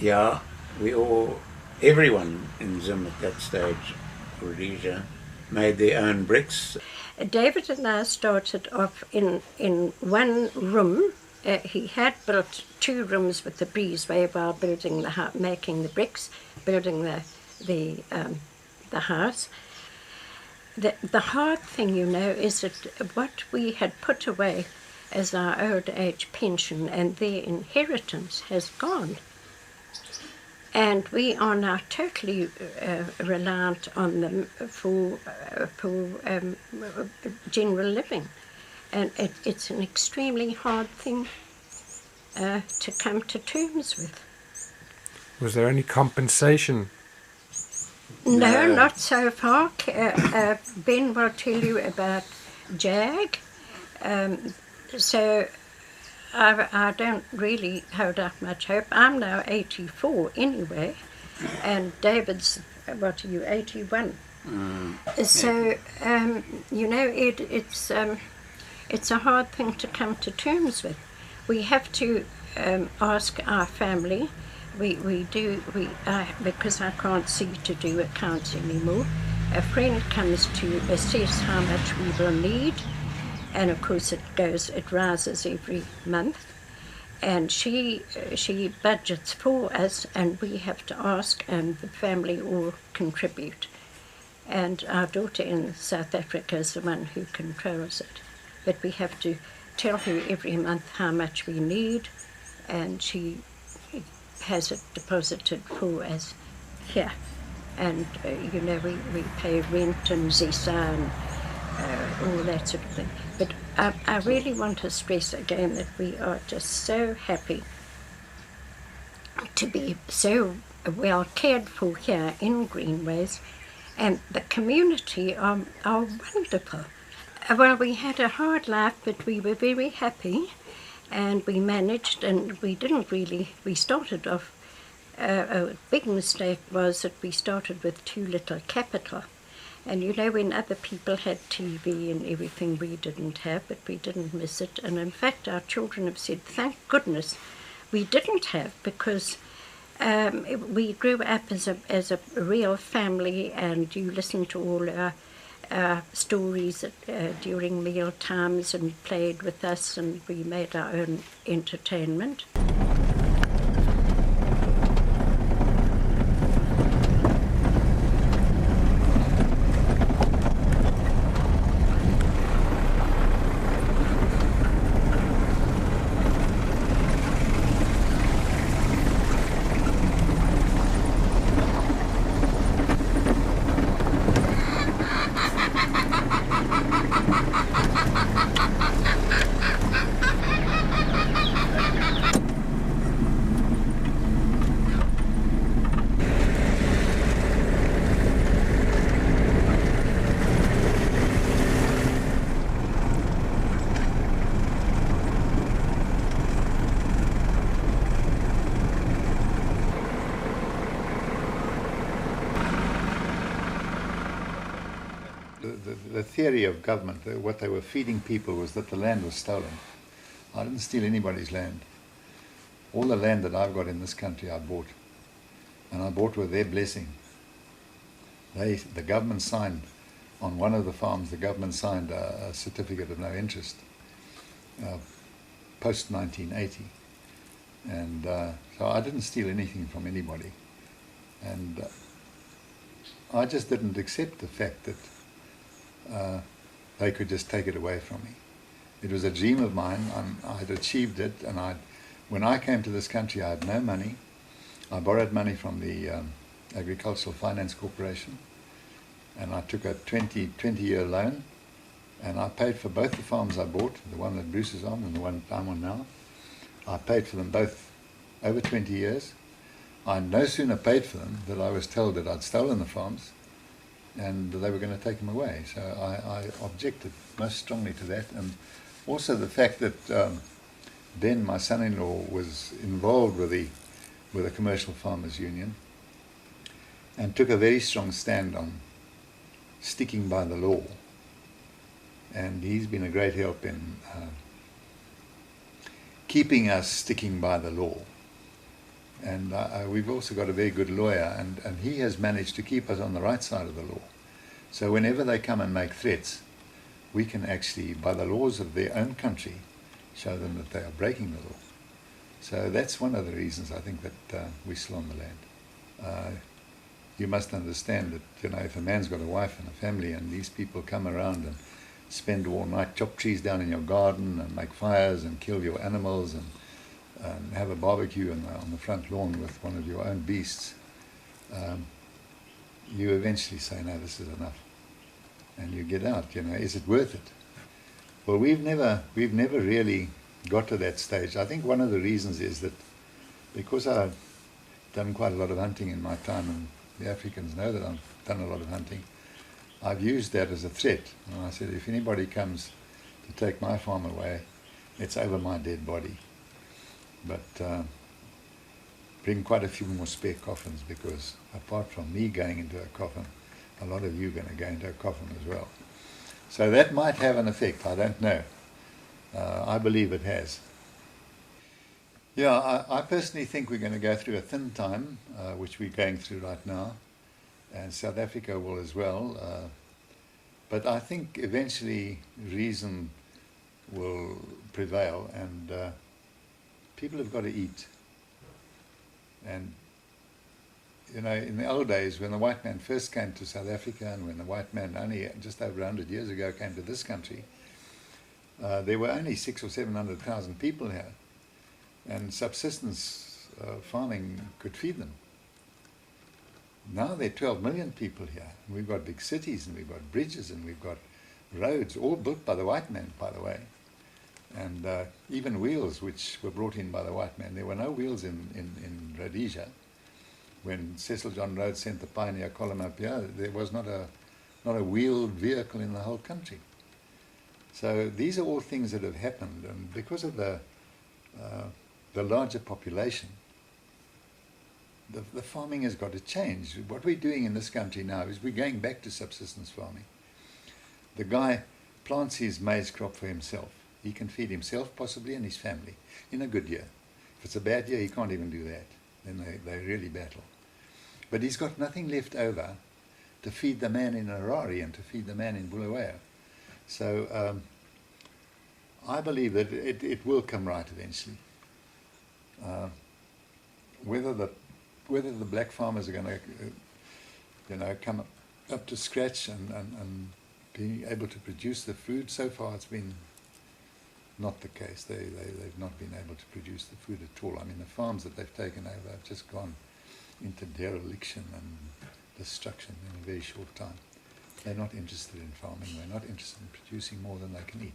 Yeah, everyone in Zim at that stage, Rhodesia, made their own bricks. David and I started off in one room. He had built 2 rooms with the breezeway while building making the bricks, building the house. The hard thing, is that what we had put away as our old age pension and their inheritance has gone. And we are now totally reliant on them for general living. And it's an extremely hard thing to come to terms with. Was there any compensation? No, not so far. Ben will tell you about JAG. So I don't really hold up much hope. I'm now 84 anyway, and David's, what are you, 81? So, it's a hard thing to come to terms with. We have to ask our family. Because I can't see to do accounts anymore. A friend comes to assess how much we will need, and of course it rises every month, and she budgets for us, and we have to ask, and the family all contribute. And our daughter in South Africa is the one who controls it, but we have to tell her every month how much we need, and she has it deposited for us here. And we pay rent and zisa and all that sort of thing. But I really want to stress again that we are just so happy to be so well cared for here in Greenways, and the community are wonderful. Well, we had a hard life, but we were very happy, and we managed, and we started off, a big mistake was that we started with too little capital. And when other people had TV and everything, we didn't have, but we didn't miss it. And in fact, our children have said, thank goodness we didn't have, because we grew up as a real family, and you listened to all our stories during meal times and played with us, and we made our own entertainment. The theory of government, what they were feeding people, was that the land was stolen. I didn't steal anybody's land. All the land that I've got in this country I bought, and I bought with their blessing. The government signed, on one of the farms, the government signed a certificate of no interest post 1980, and so I didn't steal anything from anybody, and I just didn't accept the fact that they could just take it away from me. It was a dream of mine. I had achieved it, and when I came to this country, I had no money. I borrowed money from the Agricultural Finance Corporation, and I took a 20-year loan, and I paid for both the farms I bought, the one that Bruce is on and the one I'm on now. I paid for them both over 20 years. I no sooner paid for them that I was told that I'd stolen the farms, and they were going to take them away. So I objected most strongly to that, and also the fact that Ben, my son-in-law, was involved with the Commercial Farmers Union and took a very strong stand on sticking by the law, and he's been a great help in keeping us sticking by the law. And we've also got a very good lawyer, and he has managed to keep us on the right side of the law. So whenever they come and make threats, we can actually, by the laws of their own country, show them that they are breaking the law. So that's one of the reasons I think that we're still on the land. You must understand that, you know, if a man's got a wife and a family and these people come around and spend all night, chop trees down in your garden and make fires and kill your animals and have a barbecue on the front lawn with one of your own beasts, you eventually say, no, this is enough. And you get out, you know, is it worth it? Well, we've never really got to that stage. I think one of the reasons is that because I've done quite a lot of hunting in my time, and the Africans know that I've done a lot of hunting, I've used that as a threat. And I said, if anybody comes to take my farm away, it's over my dead body. But bring quite a few more spare coffins, because apart from me going into a coffin, a lot of you are going to go into a coffin as well. So that might have an effect, I don't know. I believe it has. Yeah, I personally think we're going to go through a thin time, which we're going through right now, and South Africa will as well. But I think eventually reason will prevail, and people have got to eat. And you know, in the old days, when the white man first came to South Africa, and when the white man only just over 100 years ago came to this country, there were only 600,000 or 700,000 people here, and subsistence farming could feed them. Now there are 12 million people here, and we've got big cities, and we've got bridges, and we've got roads, all built by the white man, by the way, and even wheels, which were brought in by the white man. There were no wheels in Rhodesia. When Cecil John Rhodes sent the pioneer column up here, there was not a wheeled vehicle in the whole country. So these are all things that have happened, and because of the larger population, the farming has got to change. What we're doing in this country now is we're going back to subsistence farming. The guy plants his maize crop for himself. He can feed himself possibly and his family in a good year. If it's a bad year, he can't even do that. Then they really battle. But he's got nothing left over to feed the man in Harare and to feed the man in Bulawayo. So I believe that it will come right eventually. Whether the black farmers are going to, come up to scratch and being able to produce the food, so far it's been not the case. They've not been able to produce the food at all. I mean, the farms that they've taken over have just gone into dereliction and destruction in a very short time. They're not interested in farming. They're not interested in producing more than they can eat.